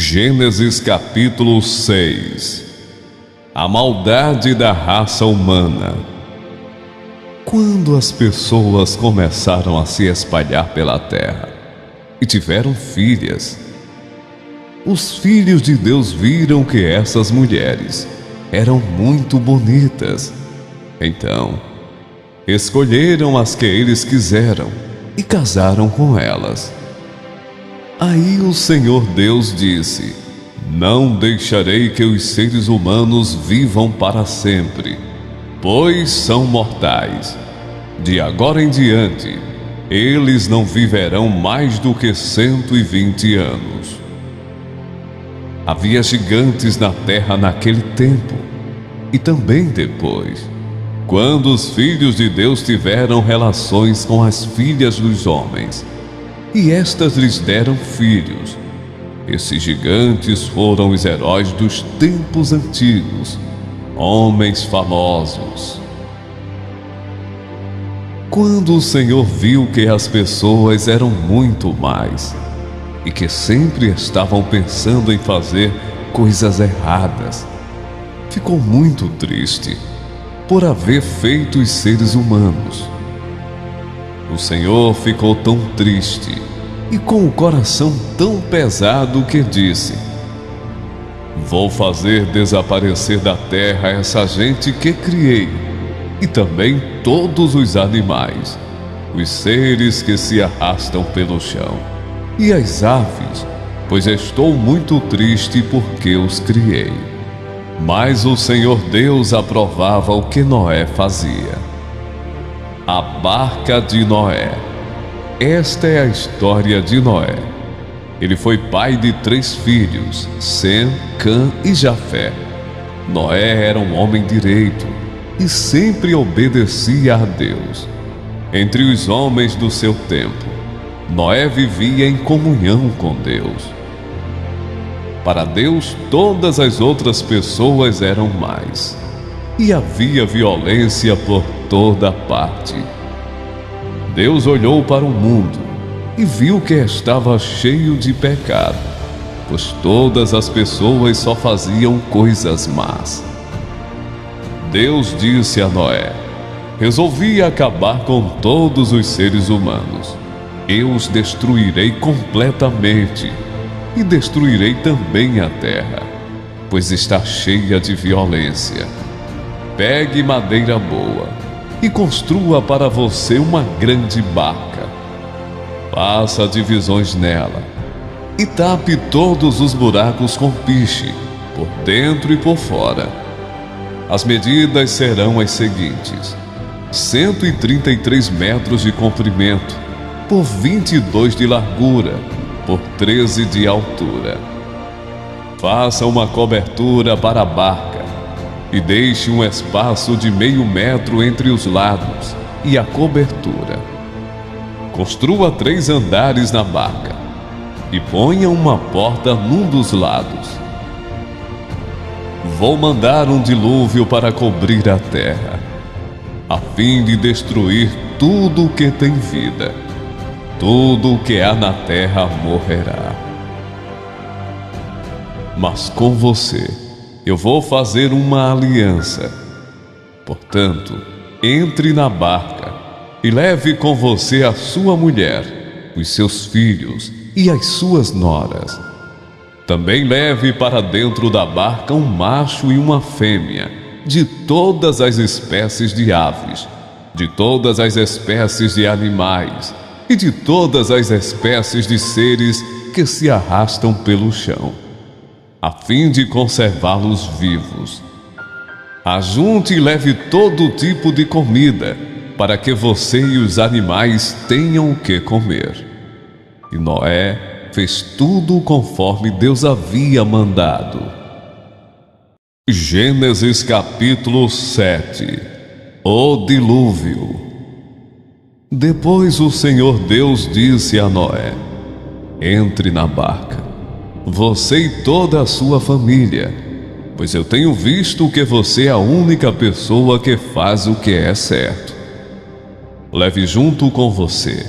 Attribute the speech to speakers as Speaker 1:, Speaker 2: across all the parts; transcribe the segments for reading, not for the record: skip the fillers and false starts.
Speaker 1: Gênesis capítulo 6. A maldade da raça humana. Quando as pessoas começaram a se espalhar pela terra e tiveram filhas, os filhos de Deus viram que essas mulheres eram muito bonitas. Então, escolheram as que eles quiseram e casaram com elas. Aí o Senhor Deus disse: Não deixarei que os seres humanos vivam para sempre, pois são mortais. De agora em diante, eles não viverão mais do que 120 anos. Havia gigantes na terra naquele tempo, e também depois, quando os filhos de Deus tiveram relações com as filhas dos homens, e estas lhes deram filhos. Esses gigantes foram os heróis dos tempos antigos, homens famosos. Quando o Senhor viu que as pessoas eram muito mais, e que sempre estavam pensando em fazer coisas erradas, ficou muito triste por haver feito os seres humanos. O Senhor ficou tão triste e com o coração tão pesado que disse: Vou fazer desaparecer da terra essa gente que criei, e também todos os animais, os seres que se arrastam pelo chão, e as aves, pois estou muito triste porque os criei. Mas o Senhor Deus aprovava o que Noé fazia. A barca de Noé. Esta é a história de Noé. Ele foi pai de 3 filhos, Sem, Cã e Jafé. Noé era um homem direito e sempre obedecia a Deus. Entre os homens do seu tempo, Noé vivia em comunhão com Deus. Para Deus, todas as outras pessoas eram mais, e havia violência por toda parte. Deus olhou para o mundo e viu que estava cheio de pecado, pois todas as pessoas só faziam coisas más. Deus disse a Noé: Resolvi acabar com todos os seres humanos. Eu os destruirei completamente, e destruirei também a terra, pois está cheia de violência. Pegue madeira boa e construa para você uma grande barca. Faça divisões nela e tape todos os buracos com piche, por dentro e por fora. As medidas serão as seguintes: 133 metros de comprimento, por 22 de largura, por 13 de altura. Faça uma cobertura para a barca e deixe um espaço de meio metro entre os lados e a cobertura. Construa 3 andares na barca e ponha uma porta num dos lados. Vou mandar um dilúvio para cobrir a terra, a fim de destruir tudo o que tem vida. Tudo o que há na terra morrerá. Mas com você eu vou fazer uma aliança. Portanto, entre na barca e leve com você a sua mulher, os seus filhos e as suas noras. Também leve para dentro da barca um macho e uma fêmea, de todas as espécies de aves, de todas as espécies de animais e de todas as espécies de seres que se arrastam pelo chão, a fim de conservá-los vivos. Ajunte e leve todo tipo de comida, para que você e os animais tenham o que comer. E Noé fez tudo conforme Deus havia mandado. Gênesis capítulo 7. O dilúvio. Depois o Senhor Deus disse a Noé: Entre na barca, você e toda a sua família, pois eu tenho visto que você é a única pessoa que faz o que é certo. Leve junto com você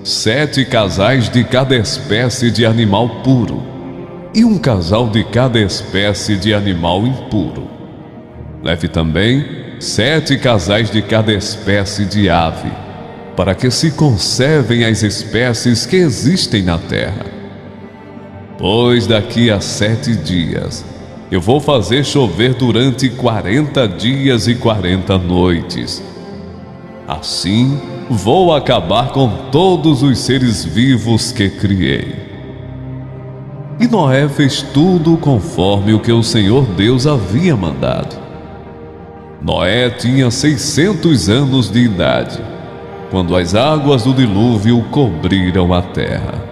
Speaker 1: 7 casais de cada espécie de animal puro, e um casal de cada espécie de animal impuro. Leve também 7 casais de cada espécie de ave, para que se conservem as espécies que existem na terra. Pois daqui a 7 dias eu vou fazer chover durante 40 dias e 40 noites. Assim vou acabar com todos os seres vivos que criei. E Noé fez tudo conforme o que o Senhor Deus havia mandado. Noé tinha 600 anos de idade, quando as águas do dilúvio cobriram a terra.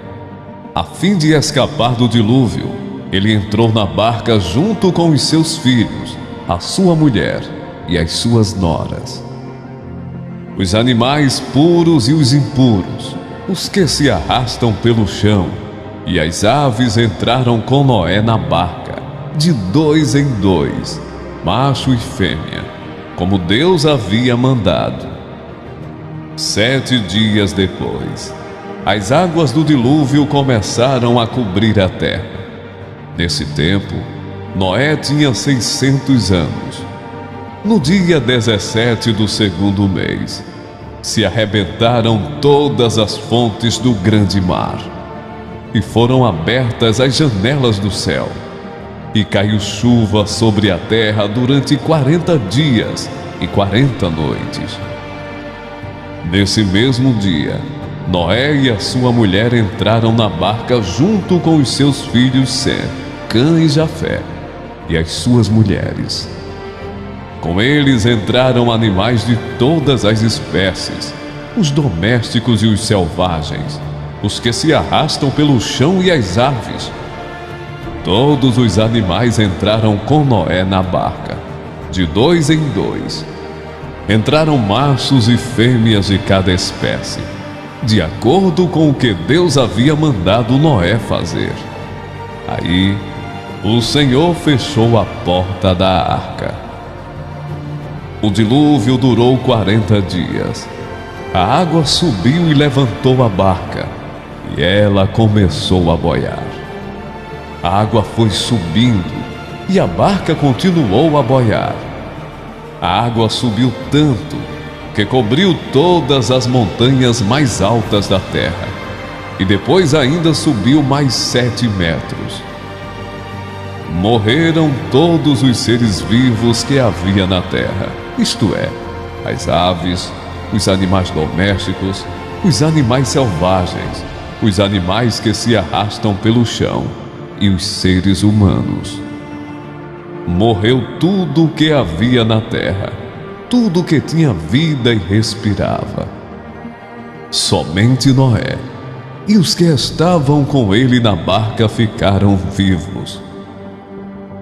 Speaker 1: A fim de escapar do dilúvio, ele entrou na barca junto com os seus filhos, a sua mulher e as suas noras. Os animais puros e os impuros, os que se arrastam pelo chão, e as aves entraram com Noé na barca, de 2 em 2, macho e fêmea, como Deus havia mandado. 7 dias depois, as águas do dilúvio começaram a cobrir a terra. Nesse tempo, Noé tinha 600 anos. No dia 17 do 2º mês, se arrebentaram todas as fontes do grande mar, e foram abertas as janelas do céu, e caiu chuva sobre a terra durante 40 dias e 40 noites. Nesse mesmo dia, Noé e a sua mulher entraram na barca junto com os seus filhos Sem, Cã e Jafé, e as suas mulheres. Com eles entraram animais de todas as espécies, os domésticos e os selvagens, os que se arrastam pelo chão e as aves. Todos os animais entraram com Noé na barca, de 2 em 2. Entraram machos e fêmeas de cada espécie, de acordo com o que Deus havia mandado Noé fazer. Aí, o Senhor fechou a porta da arca. O dilúvio durou 40 dias. A água subiu e levantou a barca, e ela começou a boiar. A água foi subindo, e a barca continuou a boiar. A água subiu tanto que cobriu todas as montanhas mais altas da terra, e depois ainda subiu mais 7 metros. Morreram todos os seres vivos que havia na terra, isto é, as aves, os animais domésticos, os animais selvagens, os animais que se arrastam pelo chão e os seres humanos. Morreu tudo o que havia na terra, tudo que tinha vida e respirava. Somente Noé e os que estavam com ele na barca ficaram vivos.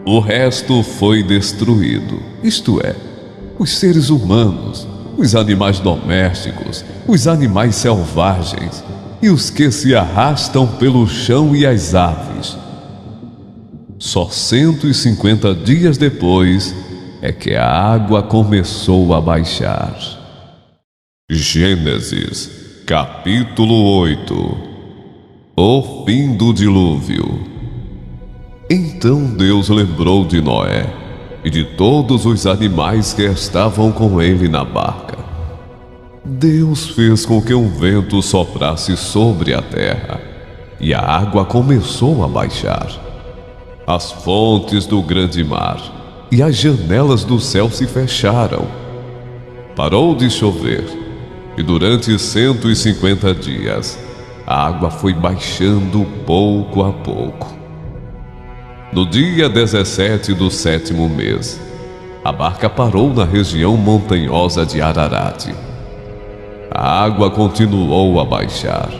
Speaker 1: O resto foi destruído, isto é, os seres humanos, os animais domésticos, os animais selvagens e os que se arrastam pelo chão e as aves. Só 150 dias depois é que a água começou a baixar. Gênesis, capítulo 8. O fim do dilúvio. Então Deus lembrou de Noé e de todos os animais que estavam com ele na barca. Deus fez com que um vento soprasse sobre a terra, e a água começou a baixar. As fontes do grande mar e as janelas do céu se fecharam. Parou de chover, e durante 150 dias, a água foi baixando pouco a pouco. No dia 17 do 7º mês, a barca parou na região montanhosa de Ararat. A água continuou a baixar,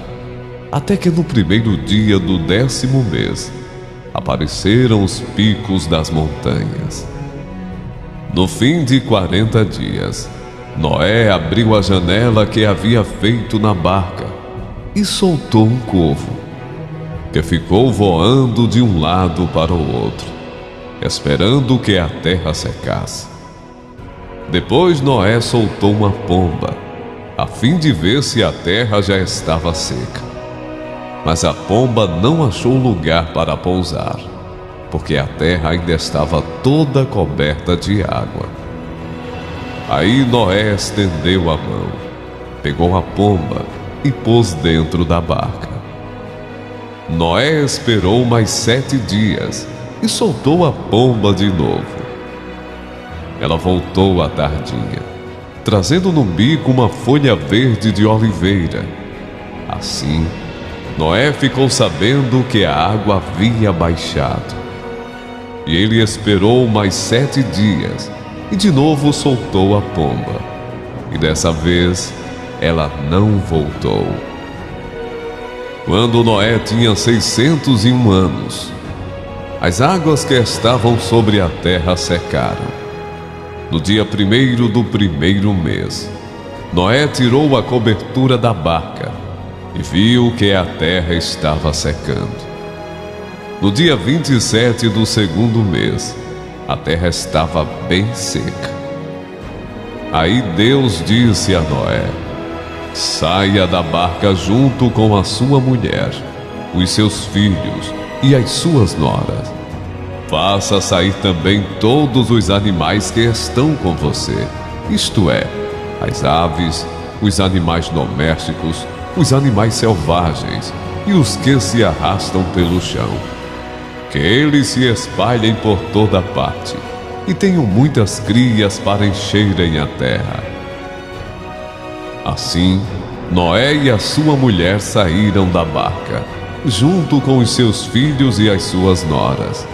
Speaker 1: até que no primeiro dia do 10º mês, apareceram os picos das montanhas. No fim de 40 dias, Noé abriu a janela que havia feito na barca e soltou um corvo, que ficou voando de um lado para o outro, esperando que a terra secasse. Depois Noé soltou uma pomba, a fim de ver se a terra já estava seca. Mas a pomba não achou lugar para pousar. porque a terra ainda estava toda coberta de água. Aí Noé estendeu a mão, pegou a pomba e pôs dentro da barca. Noé esperou mais 7 dias e soltou a pomba de novo. Ela voltou à tardinha, trazendo no bico uma folha verde de oliveira. Assim, Noé ficou sabendo que a água havia baixado. E ele esperou mais 7 dias e de novo soltou a pomba. E dessa vez, ela não voltou. Quando Noé tinha 601 anos, as águas que estavam sobre a terra secaram. No dia 1º do 1º mês, Noé tirou a cobertura da barca e viu que a terra estava secando. No dia 27 do 2º mês, a terra estava bem seca. Aí Deus disse a Noé: saia da barca junto com a sua mulher, os seus filhos e as suas noras. Faça sair também todos os animais que estão com você, isto é, as aves, os animais domésticos, os animais selvagens e os que se arrastam pelo chão. Que eles se espalhem por toda parte e tenham muitas crias para encherem a terra. Assim, Noé e a sua mulher saíram da barca, junto com os seus filhos e as suas noras.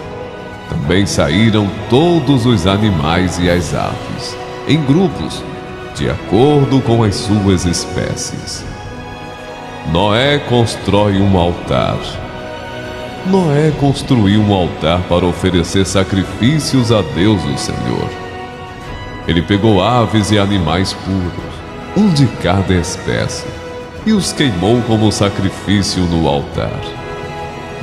Speaker 1: Também saíram todos os animais e as aves, em grupos, de acordo com as suas espécies. Noé constrói um altar. Noé construiu um altar para oferecer sacrifícios a Deus, o Senhor. Ele pegou aves e animais puros, um de cada espécie, e os queimou como sacrifício no altar.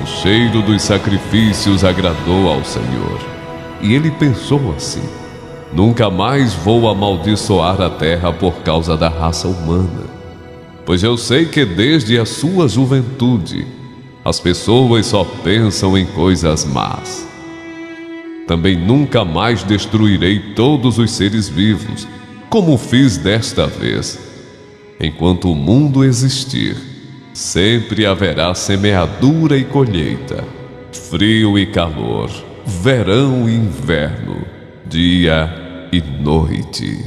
Speaker 1: O cheiro dos sacrifícios agradou ao Senhor, e ele pensou assim: nunca mais vou amaldiçoar a terra por causa da raça humana, pois eu sei que desde a sua juventude as pessoas só pensam em coisas más. Também nunca mais destruirei todos os seres vivos, como fiz desta vez. Enquanto o mundo existir, sempre haverá semeadura e colheita, frio e calor, verão e inverno, dia e noite.